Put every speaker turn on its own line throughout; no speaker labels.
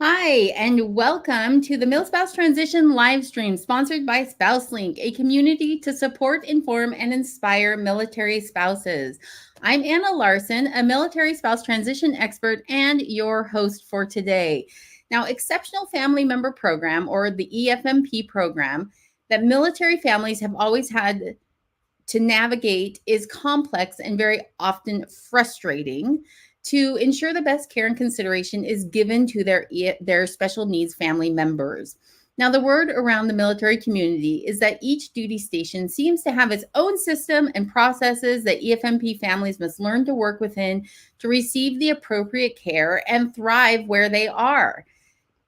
Hi, and welcome to the MilSpouse Transition live stream sponsored by SpouseLink, a community to support, inform, and inspire military spouses. I'm Anna Larson, a military spouse transition expert and your host for today. Now, Exceptional Family Member Program, or the EFMP program, that military families have always had to navigate is complex and very often frustrating to ensure the best care and consideration is given to their special needs family members. Now, the word around the military community is that each duty station seems to have its own system and processes that EFMP families must learn to work within to receive the appropriate care and thrive where they are.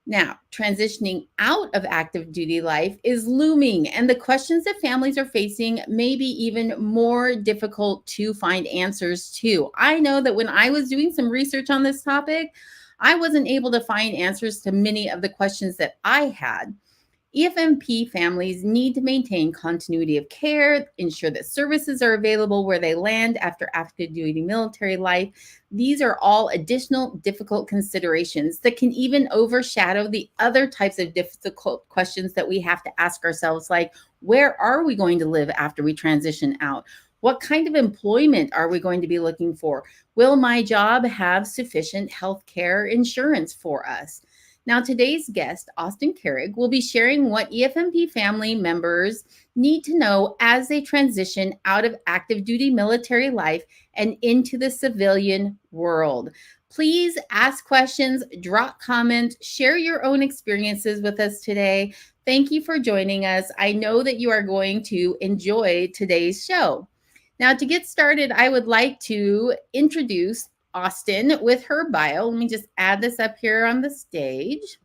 Now, transitioning out of active duty life is looming, and the questions that families are facing may be even more difficult to find answers to. I know that when I was doing some research on this topic, I wasn't able to find answers to many of the questions that I had. EFMP families need to maintain continuity of care, ensure that services are available where they land after active duty military life. These are all additional difficult considerations that can even overshadow the other types of difficult questions that we have to ask ourselves, like where are we going to live after we transition out? What kind of employment are we going to be looking for? Will my job have sufficient health care insurance for us? Now, today's guest, Austin Carrig, will be sharing what EFMP family members need to know as they transition out of active duty military life and into the civilian world. Please ask questions, drop comments, share your own experiences with us today. Thank you for joining us. I know that you are going to enjoy today's show. Now, to get started, I would like to introduce Austin with her bio. Let me just add this up here on the stage.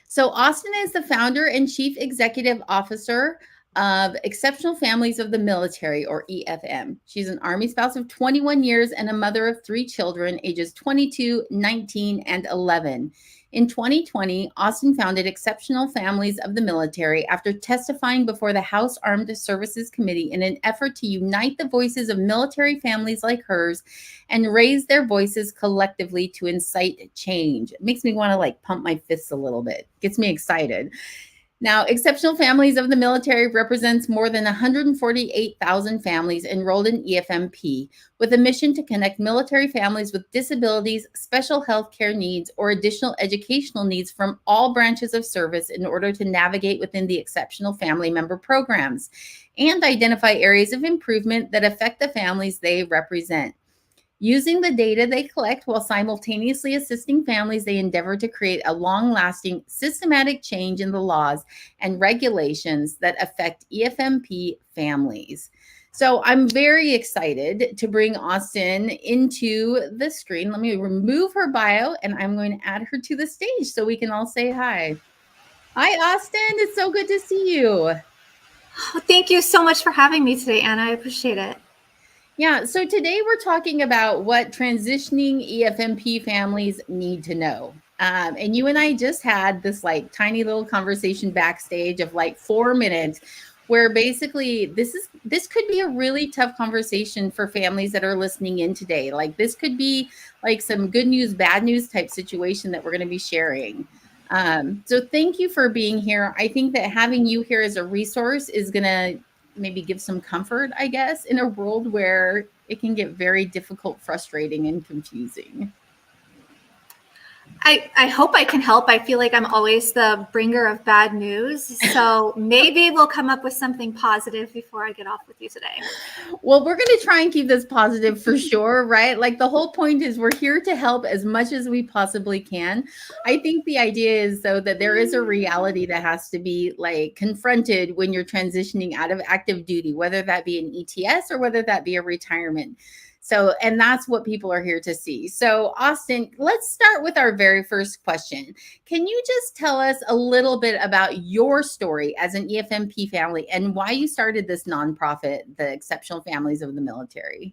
So, Austin is the founder and chief executive officer of Exceptional Families of the Military, or EFM. She's an Army spouse of 21 years and a mother of 3 children, ages 22, 19, and 11. In 2020, Austin founded Exceptional Families of the Military after testifying before the House Armed Services Committee in an effort to unite the voices of military families like hers and raise their voices collectively to incite change. It makes me want to pump my fists a little bit. Gets me excited. Now, Exceptional Families of the Military represents more than 148,000 families enrolled in EFMP with a mission to connect military families with disabilities, special health care needs, or additional educational needs from all branches of service in order to navigate within the Exceptional Family Member programs and identify areas of improvement that affect the families they represent. Using the data they collect while simultaneously assisting families, they endeavor to create a long-lasting, systematic change in the laws and regulations that affect EFMP families. So I'm very excited to bring Austin into the screen. Let me remove her bio, and I'm going to add her to the stage so we can all say hi. Hi, Austin. It's so good to see you.
Oh, thank you so much for having me today, Anna. I appreciate it.
Yeah, so today we're talking about what transitioning EFMP families need to know. And you and I just had this tiny little conversation backstage of 4 minutes where basically this could be a really tough conversation for families that are listening in today. This could be some good news, bad news type situation that we're going to be sharing. So thank you for being here. I think that having you here as a resource is going to maybe give some comfort, I guess, in a world where it can get very difficult, frustrating, and confusing.
I hope I can help. I feel like I'm always the bringer of bad news. So maybe we'll come up with something positive before I get off with you today.
Well, we're going to try and keep this positive for sure, right? The whole point is we're here to help as much as we possibly can. I think the idea is, though, that there is a reality that has to be confronted when you're transitioning out of active duty, whether that be an ETS or whether that be a retirement. So, and that's what people are here to see. So, Austin, let's start with our very first question. Can you just tell us a little bit about your story as an EFMP family and why you started this nonprofit, the Exceptional Families of the Military?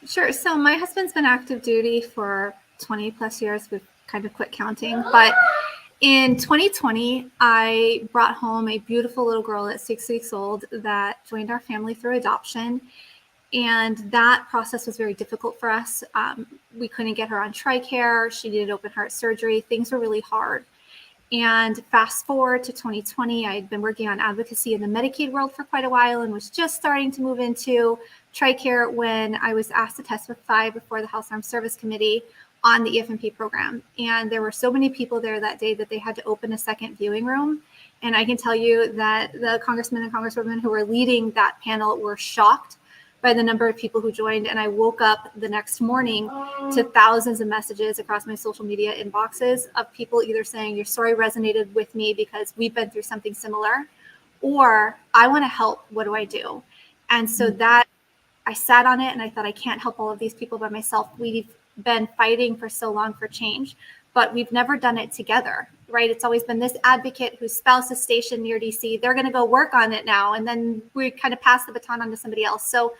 Sure. So my husband's been active duty for 20 plus years. We've kind of quit counting. But in 2020, I brought home a beautiful little girl at 6 weeks old that joined our family through adoption. And that process was very difficult for us. We couldn't get her on TRICARE. She needed open heart surgery. Things were really hard. And fast forward to 2020, I had been working on advocacy in the Medicaid world for quite a while and was just starting to move into TRICARE when I was asked to testify before the House Armed Service Committee on the EFMP program. And there were so many people there that day that they had to open a second viewing room. And I can tell you that the congressmen and congresswomen who were leading that panel were shocked by the number of people who joined. And I woke up the next morning to thousands of messages across my social media inboxes of people either saying, your story resonated with me because we've been through something similar, or I want to help, what do I do? And so that I sat on it and I thought, I can't help all of these people by myself. We've been fighting for so long for change, but we've never done it together, right? It's always been this advocate whose spouse is stationed near DC. They're going to go work on it now. And then we kind of pass the baton on to somebody else. So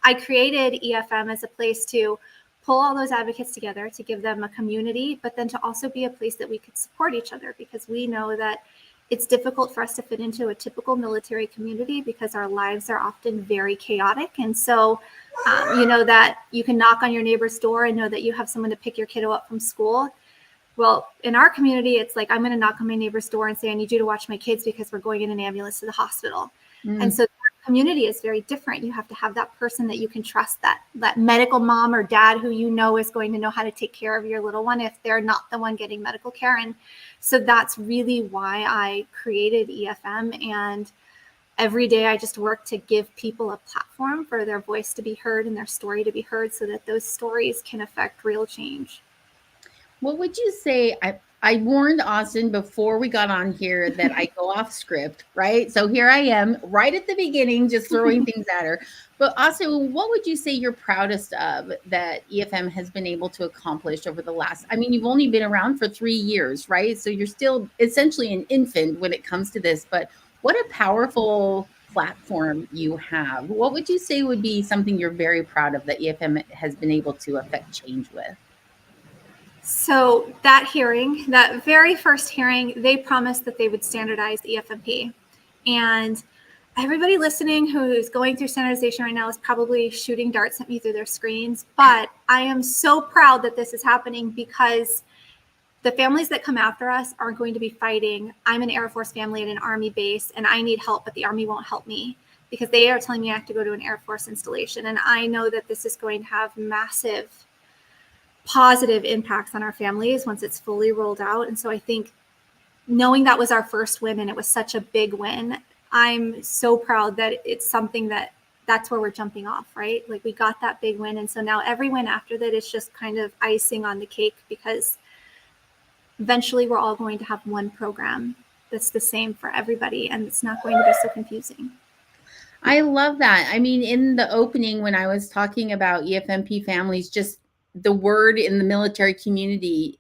I created EFM as a place to pull all those advocates together, to give them a community, but then to also be a place that we could support each other, because we know that it's difficult for us to fit into a typical military community because our lives are often very chaotic. And so, you know, that you can knock on your neighbor's door and know that you have someone to pick your kiddo up from school. Well, in our community, it's like, I'm going to knock on my neighbor's door and say, I need you to watch my kids because we're going in an ambulance to the hospital. And so community is very different. You have to have that person that you can trust, that medical mom or dad who you know is going to know how to take care of your little one if they're not the one getting medical care. And so that's really why I created EFM. And every day I just work to give people a platform for their voice to be heard and their story to be heard so that those stories can affect real change.
What would you say? I warned Austin before we got on here that I go off script, right? So here I am right at the beginning, just throwing things at her. But Austin, what would you say you're proudest of that EFM has been able to accomplish over the last, I mean, you've only been around for 3 years, right? So you're still essentially an infant when it comes to this, but what a powerful platform you have. What would you say would be something you're very proud of that EFM has been able to affect change with?
So that hearing, that very first hearing, they promised that they would standardize EFMP. And everybody listening who's going through standardization right now is probably shooting darts at me through their screens. But I am so proud that this is happening because the families that come after us aren't going to be fighting. I'm an Air Force family at an Army base and I need help, but the Army won't help me because they are telling me I have to go to an Air Force installation. And I know that this is going to have massive positive impacts on our families once it's fully rolled out. And so I think knowing that was our first win and it was such a big win, I'm so proud that it's something that's where we're jumping off, right? Like we got that big win. And so now every win after that is just kind of icing on the cake because eventually we're all going to have one program that's the same for everybody and it's not going to be so confusing.
I love that. I mean, in the opening, when I was talking about EFMP families, just the word in the military community,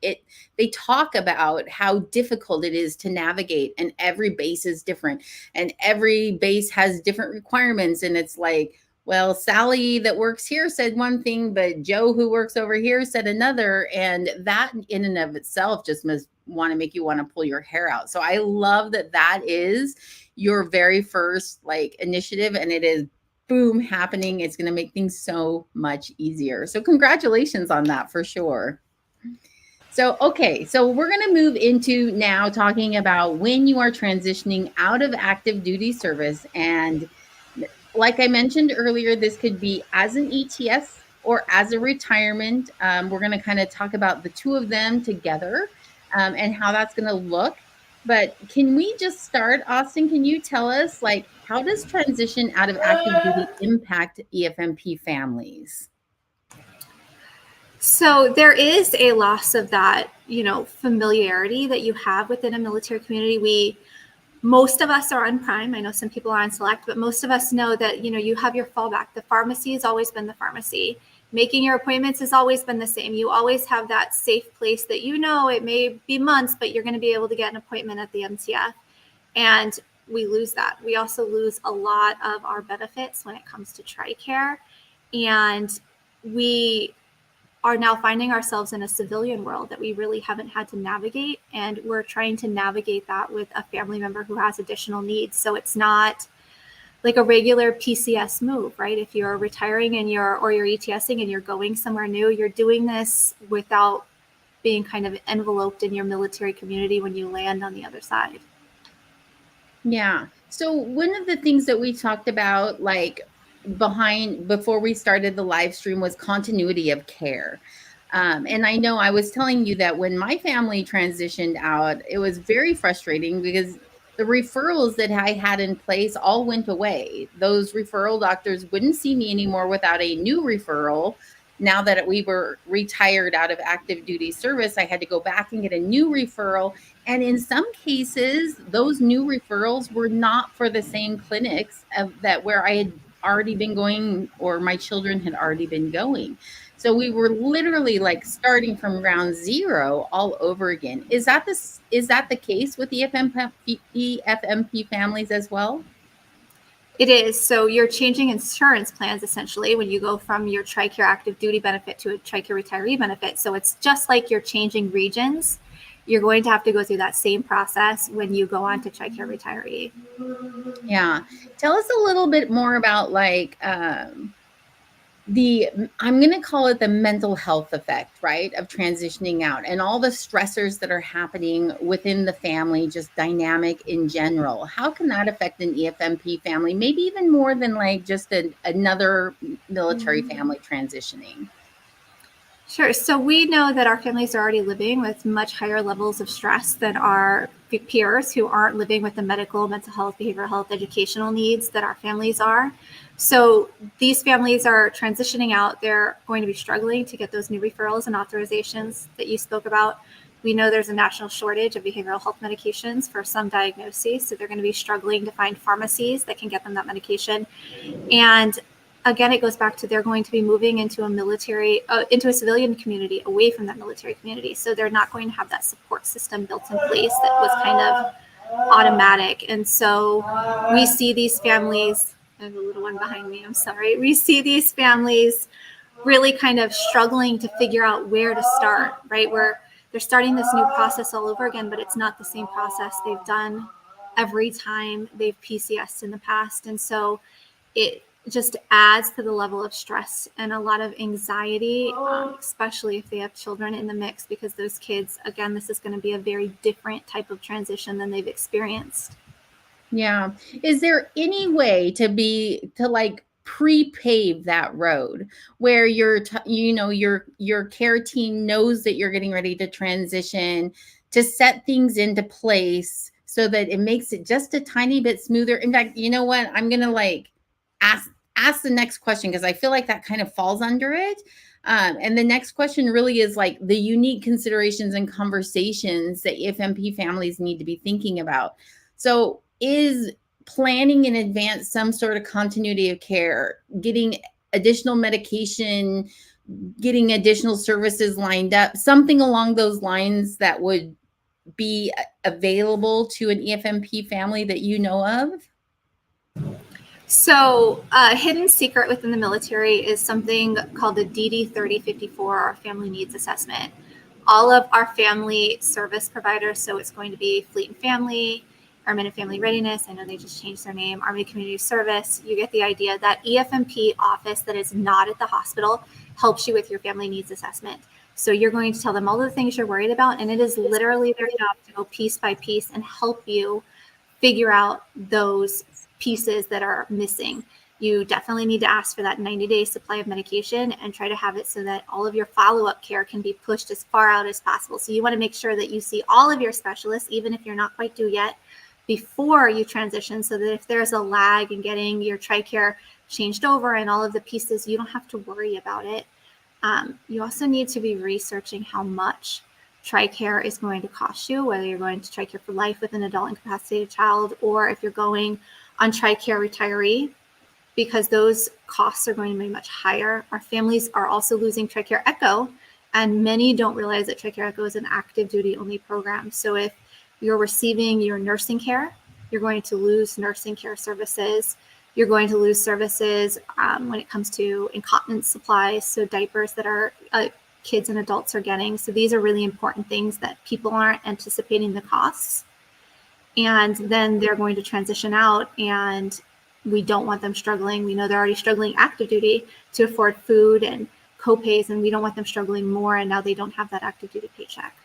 they talk about how difficult it is to navigate, and every base is different and every base has different requirements. And it's like, well, Sally that works here said one thing, but Joe who works over here said another. And that in and of itself just must want to make you want to pull your hair out. So I love that that is your very first like initiative, and it is boom happening. It's going to make things so much easier. So congratulations on that for sure. So, okay, so we're going to move into now talking about when you are transitioning out of active duty service. And like I mentioned earlier, this could be as an ETS or as a retirement. We're going to kind of talk about the two of them together and how that's going to look. But can we just start, Austin, can you tell us, like, how does transition out of active duty impact EFMP families?
So there is a loss of that, familiarity that you have within a military community. Most of us are on Prime. I know some people are on Select, but most of us know that, you have your fallback. The pharmacy has always been the pharmacy. Making your appointments has always been the same. You always have that safe place that it may be months, but you're going to be able to get an appointment at the MTF. And we lose that. We also lose a lot of our benefits when it comes to TRICARE. And we are now finding ourselves in a civilian world that we really haven't had to navigate. And we're trying to navigate that with a family member who has additional needs. So it's not like a regular PCS move, right? If you're retiring and you're ETSing and you're going somewhere new, you're doing this without being kind of enveloped in your military community when you land on the other side.
Yeah. So one of the things that we talked about, like before we started the live stream, was continuity of care. And I know I was telling you that when my family transitioned out, it was very frustrating because the referrals that I had in place all went away. Those referral doctors wouldn't see me anymore without a new referral. Now that we were retired out of active duty service, I had to go back and get a new referral. And in some cases, those new referrals were not for the same clinics that where I had already been going or my children had already been going. So we were literally like starting from ground zero all over again. Is that the case with EFMP families as well?
It is. So you're changing insurance plans essentially when you go from your TRICARE active duty benefit to a TRICARE retiree benefit. So it's just like you're changing regions. You're going to have to go through that same process when you go on to TRICARE retiree.
Yeah. Tell us a little bit more about like I'm going to call it the mental health effect, right, of transitioning out and all the stressors that are happening within the family, just dynamic in general. How can that affect an EFMP family, maybe even more than like just another military family transitioning?
Sure. So we know that our families are already living with much higher levels of stress than our peers who aren't living with the medical, mental health, behavioral health, educational needs that our families are. So these families are transitioning out. They're going to be struggling to get those new referrals and authorizations that you spoke about. We know there's a national shortage of behavioral health medications for some diagnoses. So they're going to be struggling to find pharmacies that can get them that medication. And again, it goes back to they're going to be moving into into a civilian community away from that military community. So they're not going to have that support system built in place that was kind of automatic. And so we see these families, I have a little one behind me, I'm sorry. We see these families really kind of struggling to figure out where to start, right? Where they're starting this new process all over again, but it's not the same process they've done every time they've PCS'd in the past. And so it just adds to the level of stress and a lot of anxiety, especially if they have children in the mix, because those kids, again, this is going to be a very different type of transition than they've experienced.
Yeah. Is there any way to like pre-pave that road where your care team knows that you're getting ready to transition, to set things into place so that it makes it just a tiny bit smoother? In fact, you know what? I'm going to like ask the next question because I feel like that kind of falls under it. And the next question really is like the unique considerations and conversations that EFMP families need to be thinking about. So is planning in advance some sort of continuity of care, getting additional medication, getting additional services lined up, something along those lines that would be available to an EFMP family that you know of?
So, a hidden secret within the military is something called the DD 3054, our Family Needs Assessment. All of our family service providers, so it's going to be Fleet and Family, Army and Family Readiness, I know they just changed their name, Army Community Service, you get the idea. That EFMP office that is not at the hospital helps you with your family needs assessment. So you're going to tell them all the things you're worried about, and it is literally their job to go piece by piece and help you figure out those pieces that are missing. You definitely need to ask for that 90-day supply of medication and try to have it so that all of your follow-up care can be pushed as far out as possible. So you want to make sure that you see all of your specialists, even if you're not quite due yet, before you transition, so that if there's a lag in getting your TRICARE changed over and all of the pieces, you don't have to worry about it. You also need to be researching how much TRICARE is going to cost you, whether you're going to TRICARE for life with an adult incapacitated child, or if you're going on TRICARE retiree, because those costs are going to be much higher. Our families are also losing TRICARE Echo, and many don't realize that TRICARE Echo is an active duty only program. So if you're receiving your nursing care, you're going to lose nursing care services. You're going to lose services when it comes to incontinence supplies, so diapers that our kids and adults are getting. So these are really important things that people aren't anticipating the costs. And then they're going to transition out, and We don't want them struggling. We know they're already struggling active duty to afford food and co-pays, and we don't want them struggling more, and now they don't have that active duty paycheck.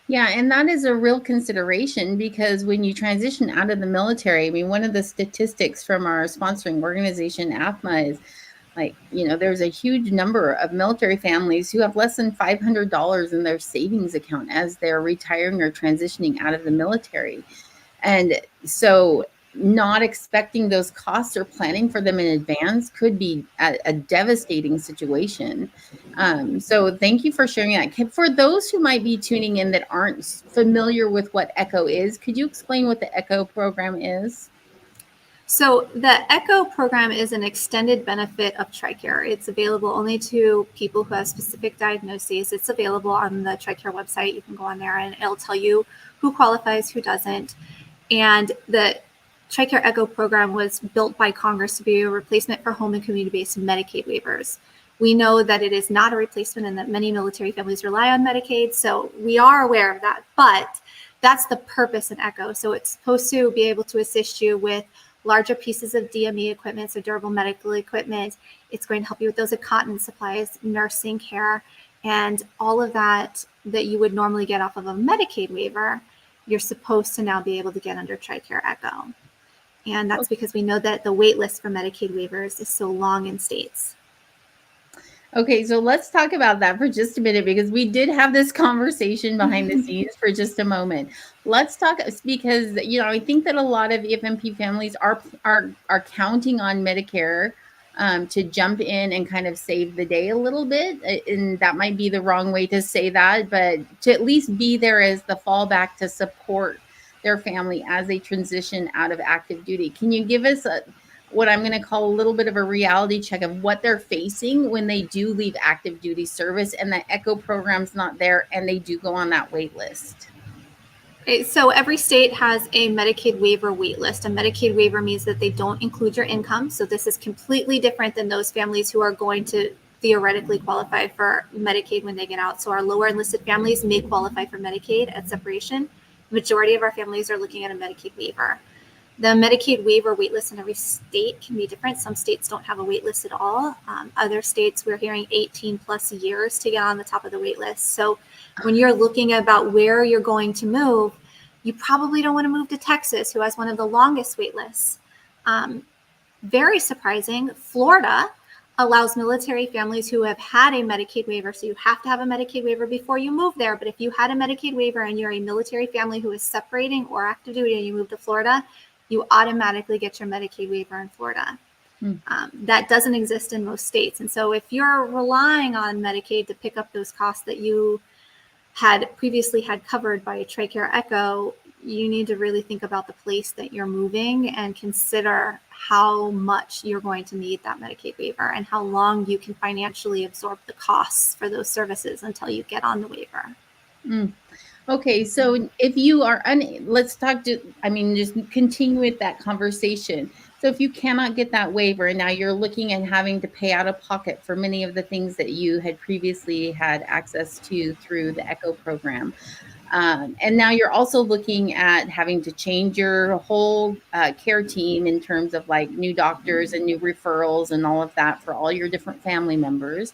Yeah, and that is a real consideration, because when you transition out of the military, I mean, one of the statistics from our sponsoring organization, AFMA, is like, there's a huge number of military families who have less than $500 in their savings account as they're retiring or transitioning out of the military. And so not expecting those costs or planning for them in advance could be a devastating situation. So thank you for sharing that. For those who might be tuning in that aren't familiar with what ECHO is, could you explain what the ECHO program is?
So the ECHO program is an extended benefit of TRICARE. It's available only to people who have specific diagnoses. It's available on the TRICARE website. You can go on there and it'll tell you who qualifies, who doesn't. And the TRICARE ECHO program was built by Congress to be a replacement for home and community-based Medicaid waivers. We know that it is not a replacement and that many military families rely on Medicaid, so we are aware of that, but that's the purpose in ECHO. So it's supposed to be able to assist you with larger pieces of DME equipment, so durable medical equipment. It's going to help you with those incontinence supplies, nursing care, and all of that you would normally get off of a Medicaid waiver, you're supposed to now be able to get under TRICARE ECHO. And that's because we know that the wait list for Medicaid waivers is so long in states.
Okay, so let's talk about that for just a minute, because we did have this conversation behind the scenes for just a moment. Let's talk, because I think that a lot of EFMP families are counting on Medicare to jump in and kind of save the day a little bit, and that might be the wrong way to say that, but to at least be there as the fallback to support their family as they transition out of active duty. Can you give us what I'm going to call a little bit of a reality check of what they're facing when they do leave active duty service and the ECHO program's not there and they do go on that wait list?
So every state has a Medicaid waiver wait list. A Medicaid waiver means that they don't include your income. So this is completely different than those families who are going to theoretically qualify for Medicaid when they get out. So our lower enlisted families may qualify for Medicaid at separation. The majority of our families are looking at a Medicaid waiver. The Medicaid waiver waitlist in every state can be different. Some states don't have a waitlist at all. Other states, we're hearing 18 plus years to get on the top of the waitlist. So when you're looking about where you're going to move, you probably don't want to move to Texas, who has one of the longest waitlists. Very surprising, Florida allows military families who have had a Medicaid waiver. So you have to have a Medicaid waiver before you move there. But if you had a Medicaid waiver and you're a military family who is separating or active duty and you move to Florida, you automatically get your Medicaid waiver in Florida. That doesn't exist in most states. And so if you're relying on Medicaid to pick up those costs that you had previously had covered by TRICARE ECHO, you need to really think about the place that you're moving and consider how much you're going to need that Medicaid waiver and how long you can financially absorb the costs for those services until you get on the waiver.
Okay, so if you are let's talk just continue with that conversation. So if you cannot get that waiver and now you're looking at having to pay out of pocket for many of the things that you had previously had access to through the ECHO program, and now you're also looking at having to change your whole care team in terms of like new doctors and new referrals and all of that for all your different family members.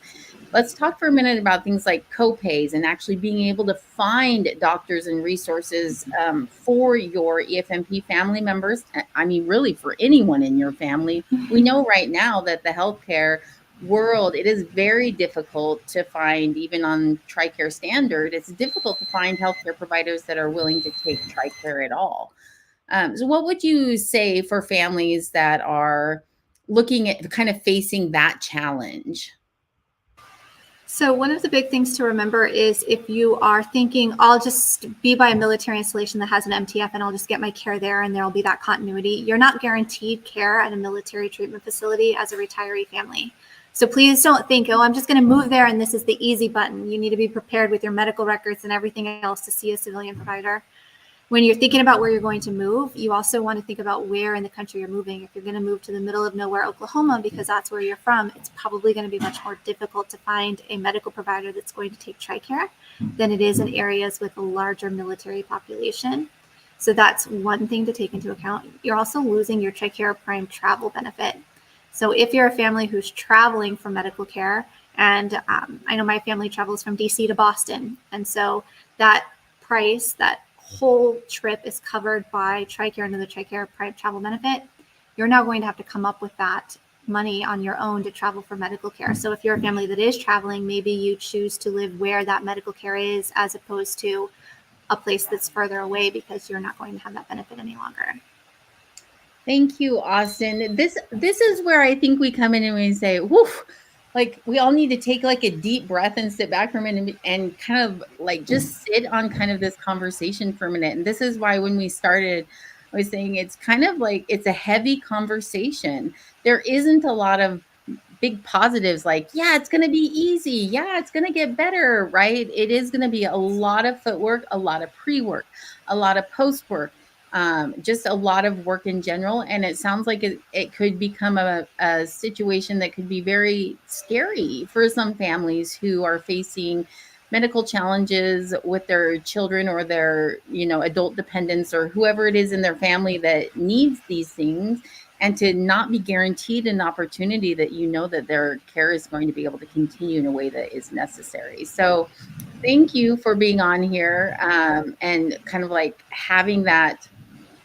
Let's talk for a minute about things like co-pays and actually being able to find doctors and resources for your EFMP family members. I mean, really for anyone in your family. We know right now that the healthcare world, it is very difficult to find, even on TRICARE standard, it's difficult to find healthcare providers that are willing to take TRICARE at all. So what would you say for families that are looking at kind of facing that challenge?
So one of the big things to remember is if you are thinking, I'll just be by a military installation that has an MTF and I'll just get my care there and there'll be that continuity, you're not guaranteed care at a military treatment facility as a retiree family. So please don't think, oh, I'm just going to move there and this is the easy button. You need to be prepared with your medical records and everything else to see a civilian provider. When you're thinking about where you're going to move, you also want to think about where in the country you're moving. If you're going to move to the middle of nowhere, Oklahoma, because that's where you're from, it's probably going to be much more difficult to find a medical provider that's going to take TRICARE than it is in areas with a larger military population. So that's one thing to take into account. You're also losing your TRICARE Prime travel benefit. So if you're a family who's traveling for medical care, and I know my family travels from DC to Boston, and so that price, that whole trip is covered by TRICARE under the TRICARE Prime travel benefit, you're now going to have to come up with that money on your own to travel for medical care. So if you're a family that is traveling, maybe you choose to live where that medical care is as opposed to a place that's further away because you're not going to have that benefit any longer.
Thank you, Austin. This is where I think we come in and we say, woof, like we all need to take like a deep breath and sit back for a minute and kind of like just sit on kind of this conversation for a minute. And this is why when we started, I was saying it's kind of like it's a heavy conversation. There isn't a lot of big positives like, yeah, it's going to be easy. Yeah, it's going to get better, right? It is going to be a lot of footwork, a lot of pre-work, a lot of post-work, just a lot of work in general. And it sounds like it could become a situation that could be very scary for some families who are facing medical challenges with their children or their, adult dependents or whoever it is in their family that needs these things, and to not be guaranteed an opportunity that that their care is going to be able to continue in a way that is necessary. So thank you for being on here, and kind of like having that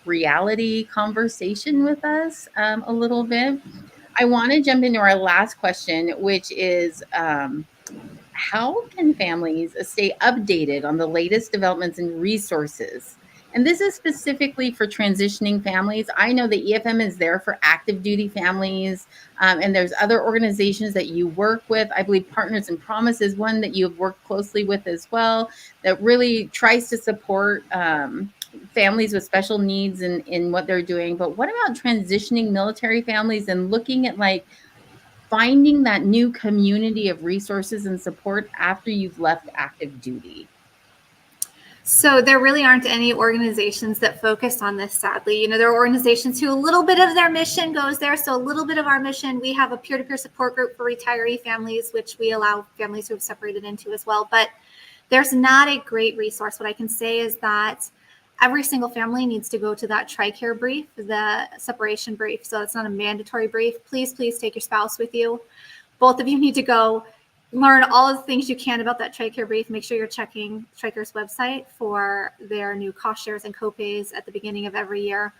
reality conversation with us a little bit. I want to jump into our last question, which is, how can families stay updated on the latest developments and resources? And this is specifically for transitioning families. I know the EFM is there for active duty families, and there's other organizations that you work with. I believe Partners in Promise is one that you have worked closely with as well, that really tries to support families with special needs in what they're doing. But what about transitioning military families and looking at like finding that new community of resources and support after you've left active duty?
So there really aren't any organizations that focus on this, sadly. There are organizations who a little bit of their mission goes there. So a little bit of our mission, we have a peer-to-peer support group for retiree families, which we allow families who have separated into as well. But there's not a great resource. What I can say is that every single family needs to go to that TRICARE brief, the separation brief. So it's not a mandatory brief. Please take your spouse with you. Both of you need to go learn all of the things you can about that TRICARE brief. Make sure you're checking TRICARE's website for their new cost shares and copays at the beginning of every year.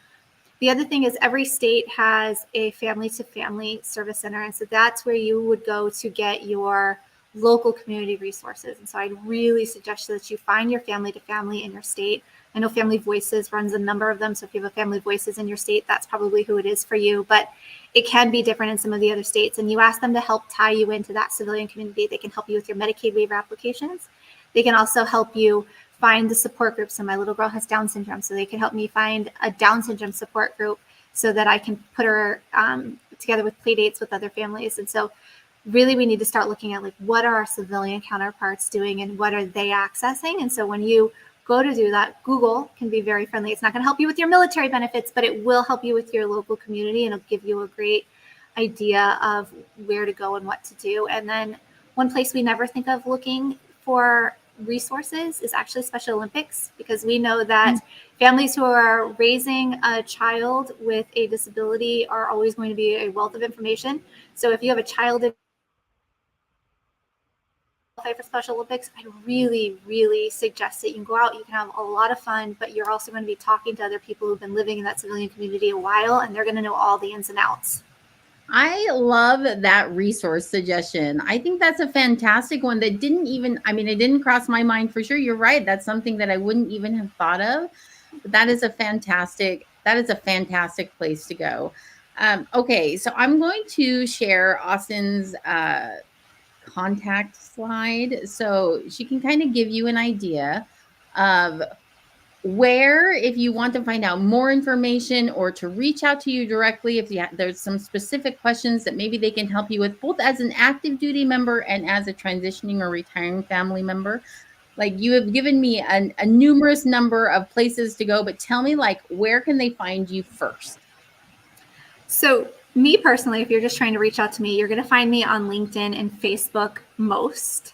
The other thing is every state has a family-to-family service center. And so that's where you would go to get your local community resources. And so I'd really suggest that you find your family-to-family in your state. I know Family Voices runs a number of them. So if you have a Family Voices in your state, that's probably who it is for you. But it can be different in some of the other states. And you ask them to help tie you into that civilian community. They can help you with your Medicaid waiver applications. They can also help you find the support groups. So my little girl has Down syndrome. So they can help me find a Down syndrome support group so that I can put her together with play dates with other families. And so really we need to start looking at like what are our civilian counterparts doing and what are they accessing. And so when you go to do that, Google can be very friendly. It's not going to help you with your military benefits, but it will help you with your local community, and it'll give you a great idea of where to go and what to do. And then one place we never think of looking for resources is actually Special Olympics, because we know that families who are raising a child with a disability are always going to be a wealth of information. So if you have a child for Special Olympics, I really suggest that you can go out. You can have a lot of fun, but you're also going to be talking to other people who've been living in that civilian community a while, and they're going to know all the ins and outs.
I love that resource suggestion. I think that's a fantastic one that it didn't cross my mind for sure. You're right. That's something that I wouldn't even have thought of. But that is a fantastic place to go. Okay, so I'm going to share Austin's contact slide so she can kind of give you an idea of where, if you want to find out more information or to reach out to you directly, if there's some specific questions that maybe they can help you with, both as an active duty member and as a transitioning or retiring family member. Like, you have given me a numerous number of places to go, but tell me, like, where can they find you first?
So me personally, if you're just trying to reach out to me, you're going to find me on LinkedIn and Facebook most.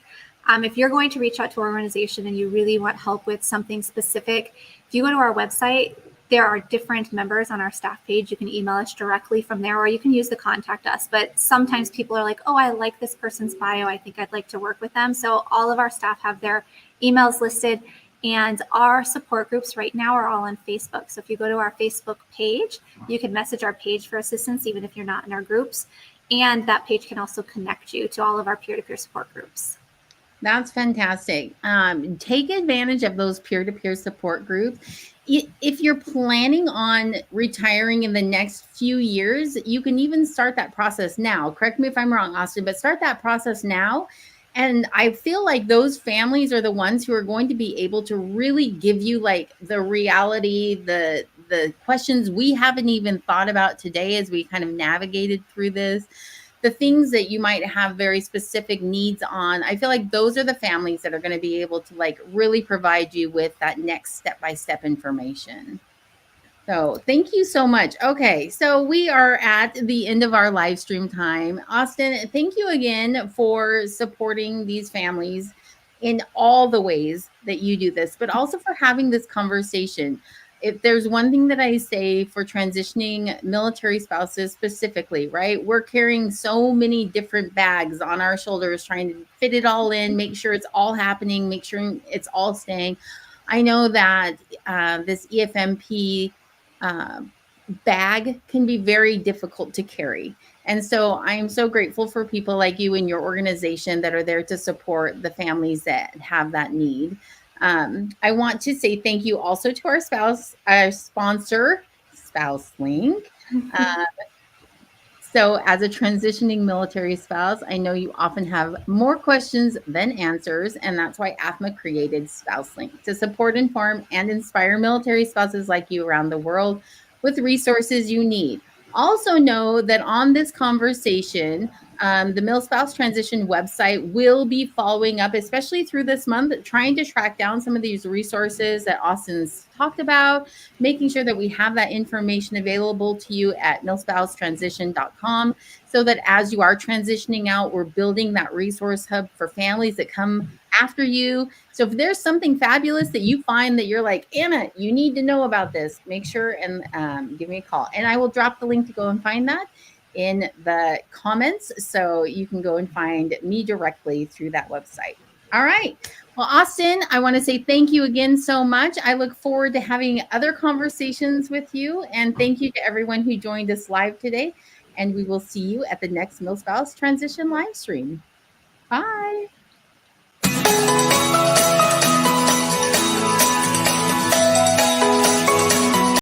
If you're going to reach out to our organization and you really want help with something specific, if you go to our website, there are different members on our staff page. You can email us directly from there, or you can use the contact us. But sometimes people are like, oh, I like this person's bio. I think I'd like to work with them. So all of our staff have their emails listed. And our support groups right now are all on Facebook. So if you go to our Facebook page, you can message our page for assistance, even if you're not in our groups. And that page can also connect you to all of our peer-to-peer support groups.
That's fantastic. Take advantage of those peer-to-peer support groups. If you're planning on retiring in the next few years, you can even start that process now. Correct me if I'm wrong, Austin, but start that process now. And I feel like those families are the ones who are going to be able to really give you like the reality, the questions we haven't even thought about today as we kind of navigated through this. The things that you might have very specific needs on. I feel like those are the families that are going to be able to like really provide you with that next step-by-step information. So thank you so much. Okay, so we are at the end of our live stream time. Austin, thank you again for supporting these families in all the ways that you do this, but also for having this conversation. If there's one thing that I say for transitioning military spouses specifically, right? We're carrying so many different bags on our shoulders, trying to fit it all in, make sure it's all happening, make sure it's all staying. I know that this EFMP bag can be very difficult to carry. And so I'm so grateful for people like you and your organization that are there to support the families that have that need. I want to say thank you also to our sponsor, SpouseLink. So as a transitioning military spouse, I know you often have more questions than answers, and that's why AFMA created SpouseLink to support, inform, and inspire military spouses like you around the world with resources you need. Also know that on this conversation, the MilSpouse Transition website will be following up, especially through this month, trying to track down some of these resources that Austin's talked about, making sure that we have that information available to you at milspousetransition.com so that as you are transitioning out, we're building that resource hub for families that come after you. So if there's something fabulous that you find that you're like, Anna, you need to know about this, make sure and give me a call. And I will drop the link to go and find that in the comments, so you can go and find me directly through that website. All right. Well, Austin, I want to say thank you again so much. I look forward to having other conversations with you. And thank you to everyone who joined us live today. And we will see you at the next MilSpouse Transition live stream. Bye.